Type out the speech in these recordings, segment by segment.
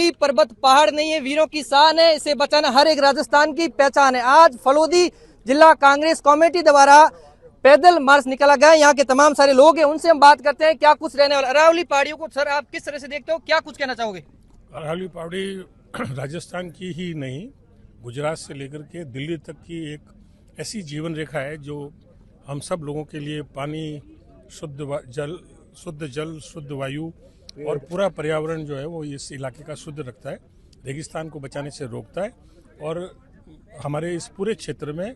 अरावली पर्वत पहाड़ नहीं है, वीरों की शान है, इसे बचाना हर एक राजस्थान की पहचान है। आज फलोदी जिला कांग्रेस कमेटी द्वारा पैदल मार्च निकाला गया। यहाँ के तमाम सारे लोग हैं, उनसे हम बात करते हैं क्या कुछ रहने वाला अरावली पहाड़ियों को। सर, आप किस तरह से देखते हो, क्या कुछ कहना चाहोगे? अरावली पहाड़ी राजस्थान की ही नहीं, गुजरात से लेकर के दिल्ली तक की एक ऐसी जीवन रेखा है जो हम सब लोगों के लिए पानी, शुद्ध जल, शुद्ध वायु और पूरा पर्यावरण जो है वो इस इलाके का शुद्ध रखता है, रेगिस्तान को बचाने से रोकता है। और हमारे इस पूरे क्षेत्र में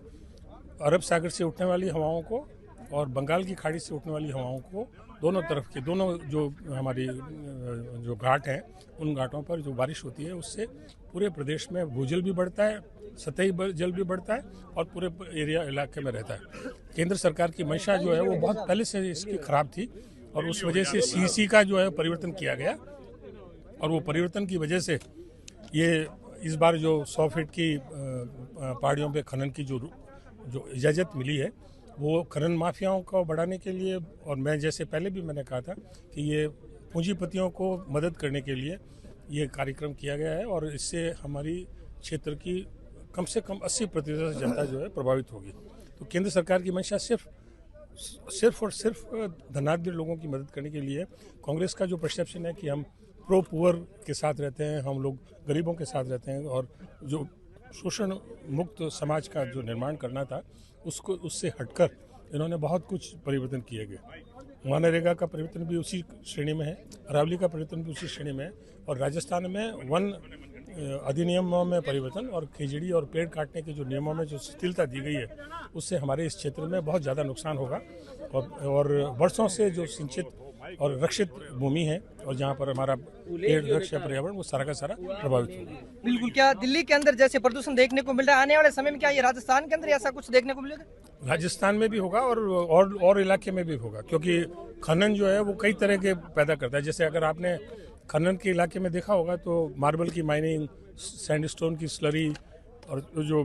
अरब सागर से उठने वाली हवाओं को और बंगाल की खाड़ी से उठने वाली हवाओं को दोनों तरफ के दोनों जो हमारी जो घाट हैं उन घाटों पर जो बारिश होती है उससे पूरे प्रदेश में भूजल भी बढ़ता है, सतही जल भी बढ़ता है और पूरे एरिया इलाके में रहता है। केंद्र सरकार की मंशा जो है वो बहुत पहले से इसकी खराब थी और उस वजह से सीईसी का जो है परिवर्तन किया गया और वो परिवर्तन की वजह से ये इस बार जो 100 फीट की पहाड़ियों पे खनन की जो इजाज़त मिली है वो खनन माफियाओं को बढ़ाने के लिए, और मैं जैसे पहले भी मैंने कहा था कि ये पूंजीपतियों को मदद करने के लिए ये कार्यक्रम किया गया है और इससे हमारी क्षेत्र की कम से कम 80% जनता जो है प्रभावित होगी। तो केंद्र सरकार की मंशा सिर्फ और सिर्फ धनाढ्य लोगों की मदद करने के लिए। कांग्रेस का जो परसेप्शन है कि हम प्रो पुअर के साथ रहते हैं, हम लोग गरीबों के साथ रहते हैं और जो शोषण मुक्त समाज का जो निर्माण करना था उससे हटकर इन्होंने बहुत कुछ परिवर्तन किए गए। मनरेगा का परिवर्तन भी उसी श्रेणी में है, अरावली का परिवर्तन भी उसी श्रेणी में है और राजस्थान में वन अधिनियमों में परिवर्तन और खेजड़ी और पेड़ काटने के जो नियमों में जो शिथिलता दी गई है उससे हमारे इस क्षेत्र में बहुत ज़्यादा नुकसान होगा और वर्षों से जो सिंचित और रक्षित भूमि है और जहाँ पर हमारा पेड़ वृक्ष पर्यावरण वो सारा का सारा प्रभावित होगा। बिल्कुल। क्या दिल्ली के अंदर जैसे प्रदूषण देखने को मिल रहा है, आने वाले समय में क्या ये राजस्थान के अंदर ऐसा कुछ देखने को मिलेगा? राजस्थान में भी होगा और इलाके में भी होगा, क्योंकि खनन जो है वो कई तरह के पैदा करता है। जैसे अगर आपने खनन के इलाके में देखा होगा तो मार्बल की माइनिंग, सैंडस्टोन की स्लरी और जो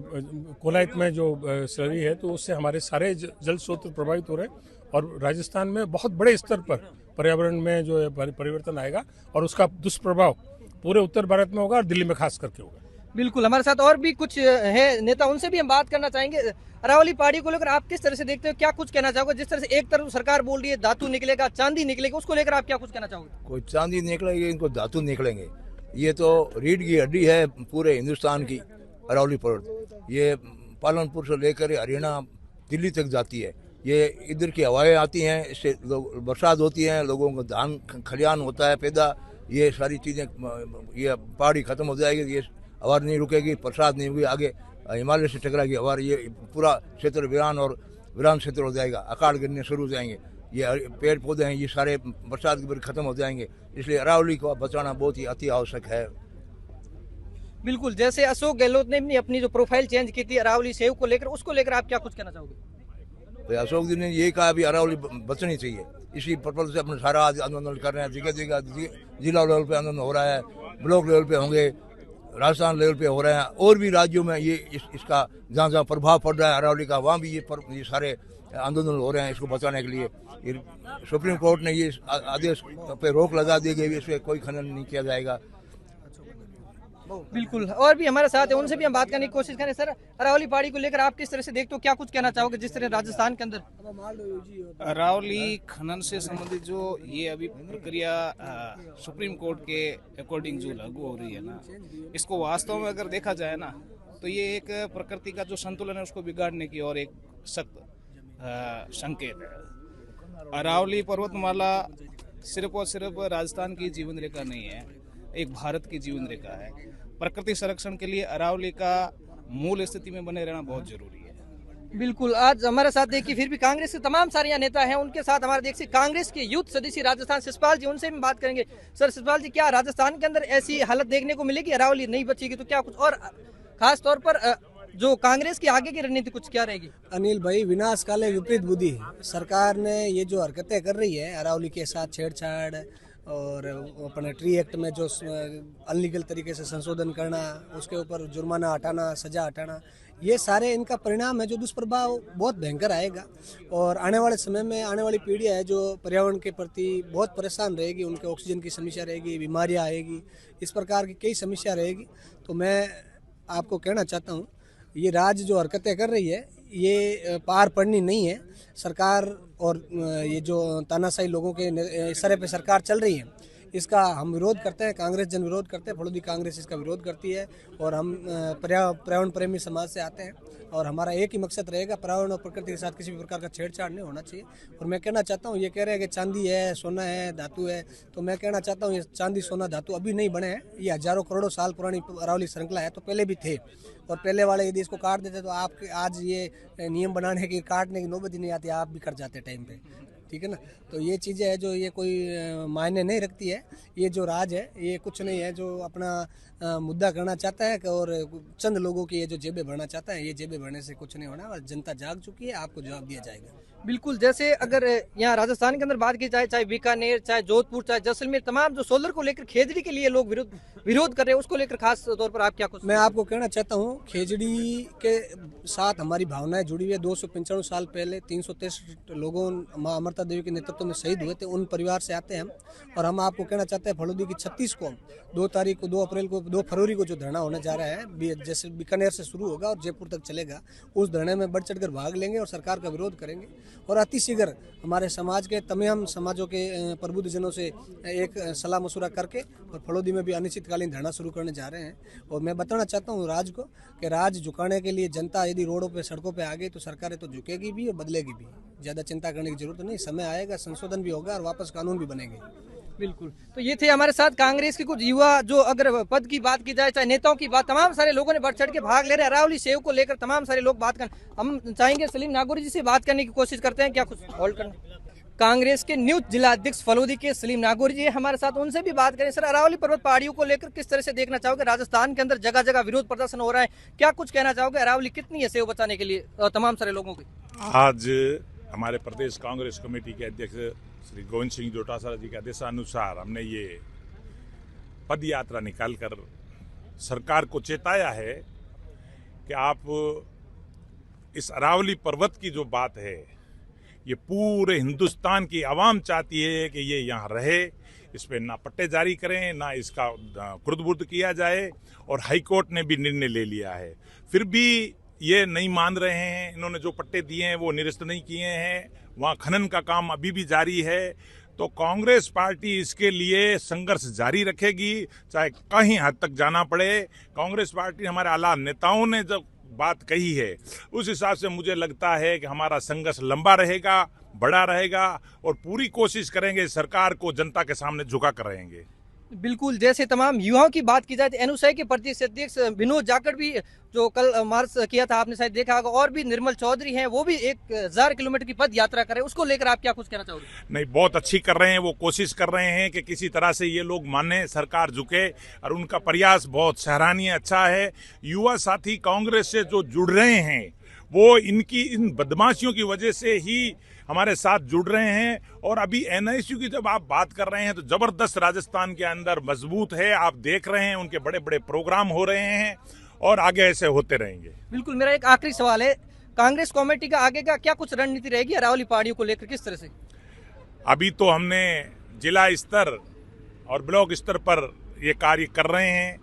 कोलाइट में जो स्लरी है तो उससे हमारे सारे जल स्रोत प्रभावित हो रहे हैं और राजस्थान में बहुत बड़े स्तर पर पर्यावरण में जो है परिवर्तन आएगा और उसका दुष्प्रभाव पूरे उत्तर भारत में होगा और दिल्ली में खास करके होगा। बिल्कुल। हमारे साथ और भी कुछ है नेता, उनसे भी हम बात करना चाहेंगे। अरावली पहाड़ी को लेकर आप किस तरह से देखते हो, क्या कुछ कहना चाहोगे? जिस तरह से एक तरफ सरकार बोल रही है धातु निकलेगा, चांदी निकलेगा, उसको लेकर आप क्या कुछ कहना चाहोगे? कोई चांदी निकलेगी, इनको धातु निकलेंगे। ये तो रीढ़ की हड्डी है पूरे हिंदुस्तान की अरावली पर्वत। ये पालनपुर से लेकर हरियाणा दिल्ली तक जाती है। ये इधर की हवाएं आती हैं, इससे बरसात होती है, लोगों को धान खलियान होता है पैदा। ये सारी चीज़ें, ये पहाड़ी खत्म हो जाएगी, ये हवा नहीं रुकेगी, बरसात नहीं होगी, आगे हिमालय से टकराएगी हवा, ये पूरा क्षेत्र वीरान क्षेत्र हो जाएगा, अकाल गिरने शुरू हो जाएंगे। ये पेड़ पौधे हैं, ये सारे बरसात के बाद खत्म हो जाएंगे। इसलिए अरावली को बचाना बहुत ही अति आवश्यक है। बिल्कुल। जैसे अशोक गहलोत ने भी अपनी जो प्रोफाइल चेंज की थी अरावली सेव को लेकर, उसको लेकर आप क्या कुछ कहना चाहोगे? अशोक जी ने यही कहा अभी अरावली बचनी चाहिए, इसी पर्पज से अपने सारा आंदोलन कर रहे हैं। जगह जगह जिला लेवल पे आंदोलन हो रहा है, ब्लॉक लेवल पे होंगे, राजस्थान लेवल पे हो रहे हैं और भी राज्यों में ये इसका जहाँ जहाँ प्रभाव पड़ रहा है अरावली का, वहाँ भी ये सारे आंदोलन हो रहे हैं इसको बचाने के लिए। सुप्रीम कोर्ट ने ये आदेश पे रोक लगा दी गई, इसमें कोई खनन नहीं किया जाएगा। बिल्कुल। और भी हमारे साथ है, उनसे भी हम बात करने की कोशिश करें। सर, अरावली पहाड़ी को लेकर आप किस तरह से देखते हो, क्या कुछ कहना चाहोगे? जिस तरह राजस्थान के अंदर अरावली खनन से संबंधित जो ये अभी प्रक्रिया सुप्रीम कोर्ट के अकॉर्डिंग जो लागू हो रही है ना, इसको वास्तव में अगर देखा जाए ना तो ये एक प्रकृति का जो संतुलन है उसको बिगाड़ने की और एक सख्त संकेत है। अरावली पर्वतमाला सिर्फ और सिर्फ राजस्थान की जीवन रेखा नहीं है, एक भारत की जीवन रेखा है। प्रकृति संरक्षण के लिए अरावली का मूल स्थिति में बने रहना बहुत जरूरी है। बिल्कुल। आज हमारे साथ देखिए फिर भी कांग्रेस के तमाम सारे नेता हैं, उनके साथ हमारे देखिए कांग्रेस के यूथ सदस्य राजस्थान शिषपाल जी, उनसे भी बात करेंगे। सर शिषपाल जी, क्या राजस्थान के अंदर ऐसी हालत देखने को मिलेगी, अरावली नहीं बचेगी तो क्या कुछ, और खास तौर पर जो कांग्रेस की आगे की रणनीति कुछ क्या रहेगी? अनिल भाई, विनाश काले विपरीत बुद्धि। सरकार ने ये जो हरकतें कर रही है अरावली के साथ छेड़छाड़ और अपने ट्री एक्ट में जो अनलीगल तरीके से संशोधन करना, उसके ऊपर जुर्माना हटाना, सजा हटाना, ये सारे इनका परिणाम है जो दुष्प्रभाव बहुत भयंकर आएगा। और आने वाले समय में आने वाली पीढ़ियाँ है जो पर्यावरण के प्रति बहुत परेशान रहेगी, उनके ऑक्सीजन की समस्या रहेगी, बीमारियाँ आएगी, इस प्रकार की कई समस्या रहेगी। तो मैं आपको कहना चाहता हूँ ये राज्य जो हरकतें कर रही है ये पार पड़नी नहीं है। सरकार और ये जो तानाशाही लोगों के इशारे पे सरकार चल रही है, इसका हम विरोध करते हैं। कांग्रेस जन विरोध करते हैं, फलोदी कांग्रेस इसका विरोध करती है। और हम पर्यावरण प्रेमी समाज से आते हैं और हमारा एक ही मकसद रहेगा, पर्यावरण और प्रकृति के साथ किसी भी प्रकार का छेड़छाड़ नहीं होना चाहिए। और मैं कहना चाहता हूँ, ये कह रहे हैं कि चांदी है, सोना है, धातु है, तो मैं कहना चाहता हूँ ये चांदी, सोना, धातु अभी नहीं बने हैं, ये हजारों करोड़ों साल पुरानी अरावली श्रृंखला है, तो पहले भी थे। और पहले वाले यदि इसको काट देते तो आप आज ये नियम बनाने की, काटने की नौबत ही नहीं आती, आप भी कट जाते टाइम पे, ठीक है ना। तो ये चीज़ें है जो ये कोई मायने नहीं रखती है। ये जो राज है ये कुछ नहीं है, जो अपना मुद्दा करना चाहता है और चंद लोगों की ये जो जेबें भरना चाहता है, ये जेबें भरने से कुछ नहीं होना। और जनता जाग चुकी है, आपको जवाब दिया जाएगा। बिल्कुल, जैसे अगर यहाँ राजस्थान के अंदर बात की जाए, चाहे बीकानेर, चाहे जोधपुर, चाहे जैसलमेर, तमाम जो सोलर को लेकर खेजड़ी के लिए लोग विरोध कर रहे हैं, उसको लेकर खास तौर पर आप क्या कुछ? मैं आपको कहना चाहता हूँ खेजड़ी के साथ हमारी भावनाएं जुड़ी हुई है। 295 साल पहले 363 लोगों माँ अमृता देवी के नेतृत्व में शहीद हुए थे, उन परिवार से आते हैं हम। और हम आपको कहना चाहते हैं फलोदी की 36 को 2 फरवरी को जो धरना होने जा रहा है, जैसे बीकानेर से शुरू होगा और जयपुर तक चलेगा, उस धरने में बढ़ चढ़कर भाग लेंगे और सरकार का विरोध करेंगे। और अतिशीघ्र हमारे समाज के तमाम समाजों के प्रबुद्ध जनों से एक सलाह मशुरा करके और फलोदी में भी अनिश्चितकालीन धरना शुरू करने जा रहे हैं। और मैं बताना चाहता हूँ राज को कि राज झुकाने के लिए जनता यदि रोडों पे, सड़कों पे आ गई तो सरकारें तो झुकेगी भी और बदलेगी भी। ज़्यादा चिंता करने की जरूरत नहीं, समय आएगा, संशोधन भी होगा और वापस कानून भी बनेंगे। बिल्कुल, तो ये थे हमारे साथ कांग्रेस के कुछ युवा, जो अगर पद की बात की जाए, चाहे नेताओं की बात, तमाम सारे लोगों ने बढ़ चढ़ के भाग ले रहे हैं। अरावली सेव को लेकर तमाम सारे लोग बात कर, हम चाहेंगे सलीम नागौरी जी से बात करने की कोशिश करते हैं। क्या कुछ होल्ड करना? कांग्रेस के नियुक्त जिला अध्यक्ष फलोदी के सलीम नागौरी जी हमारे साथ, उनसे भी बात करें। सर, अरावली पर्वत पहाड़ियों को लेकर किस तरह से देखना चाहोगे? राजस्थान के अंदर जगह जगह विरोध प्रदर्शन हो रहा है, क्या कुछ कहना चाहोगे? अरावली कितनी है सेव बचाने के लिए तमाम सारे लोगों की? आज हमारे प्रदेश कांग्रेस कमेटी के अध्यक्ष श्री गोविंद सिंह डोटासरा जी के आदेशानुसार हमने ये पद यात्रा निकालकर सरकार को चेताया है कि आप इस अरावली पर्वत की जो बात है, ये पूरे हिंदुस्तान की आवाम चाहती है कि ये यहाँ रहे, इस पर ना पट्टे जारी करें, ना इसका खुर्द-बुर्द किया जाए। और हाईकोर्ट ने भी निर्णय ले लिया है, फिर भी ये नहीं मान रहे हैं। इन्होंने जो पट्टे दिए हैं वो निरस्त नहीं किए हैं, वहाँ खनन का काम अभी भी जारी है। तो कांग्रेस पार्टी इसके लिए संघर्ष जारी रखेगी, चाहे कहीं हद तक जाना पड़े। कांग्रेस पार्टी, हमारे आला नेताओं ने जब बात कही है, उस हिसाब से मुझे लगता है कि हमारा संघर्ष लंबा रहेगा, बड़ा रहेगा और पूरी कोशिश करेंगे, सरकार को जनता के सामने झुका कर रहेंगे। बिल्कुल, जैसे तमाम युवाओं की बात की जाए तो एनयूसीआई के प्रदेश अध्यक्ष विनोद जाखड़ भी, जो कल मार्च किया था, आपने शायद देखा होगा, और भी निर्मल चौधरी हैं, वो भी 1000 किलोमीटर की पद यात्रा करें, उसको लेकर आप क्या कुछ कहना चाहोगे? नहीं, बहुत अच्छी कर रहे हैं, वो कोशिश कर रहे हैं कि किसी तरह से ये लोग माने, सरकार झुके, और उनका प्रयास बहुत सराहनीय, अच्छा है। युवा साथी कांग्रेस से जो जुड़ रहे हैं वो इन बदमाशियों की वजह से ही हमारे साथ जुड़ रहे हैं। और अभी एनआईसी की जब आप बात कर रहे हैं तो जबरदस्त राजस्थान के अंदर मजबूत है, आप देख रहे हैं उनके बड़े बड़े प्रोग्राम हो रहे हैं और आगे ऐसे होते रहेंगे। बिल्कुल, मेरा एक आखिरी सवाल है, कांग्रेस कमेटी का आगे का क्या कुछ रणनीति रहेगी अरावली पहाड़ियों को लेकर, किस तरह से? अभी तो हमने जिला स्तर और ब्लॉक स्तर पर ये कार्य कर रहे हैं,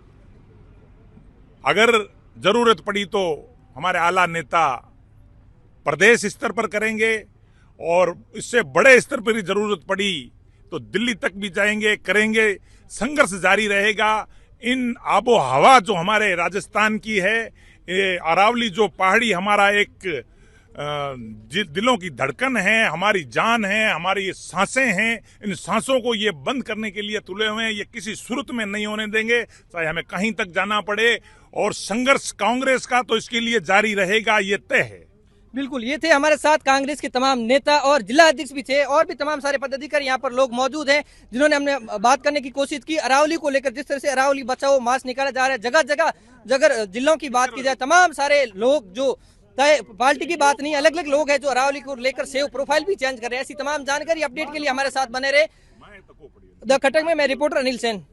अगर जरूरत पड़ी तो हमारे आला नेता प्रदेश स्तर पर करेंगे और इससे बड़े स्तर पर ही जरूरत पड़ी तो दिल्ली तक भी जाएंगे, करेंगे। संघर्ष जारी रहेगा। इन आबो हवा जो हमारे राजस्थान की है, ये अरावली जो पहाड़ी हमारा एक दिलों की धड़कन है, हमारी जान है, हमारी ये सांसें हैं, इन सांसों को ये बंद करने के लिए तुले हुए हैं। ये किसी सूरत में नहीं होने देंगे, चाहे हमें कहीं तक जाना पड़े। और संघर्ष कांग्रेस का तो इसके लिए जारी रहेगा, ये तय है। बिल्कुल, ये थे हमारे साथ कांग्रेस के तमाम नेता और जिला अध्यक्ष भी थे, और भी तमाम सारे पदाधिकारी यहाँ पर लोग मौजूद हैं, जिन्होंने हमने बात करने की कोशिश की अरावली को लेकर। जिस तरह से अरावली बचाओ मार्च निकाला जा रहा है, जगह जगह जगह जिलों की बात की जाए, तमाम सारे लोग जो तय पार्टी की बात नहीं, अलग अलग लोग हैं जो अरावली को लेकर सेव प्रोफाइल भी चेंज कर रहे हैं। ऐसी तमाम जानकारी अपडेट के लिए हमारे साथ बने रहे। द खटक में मैं रिपोर्टर अनिल सेन।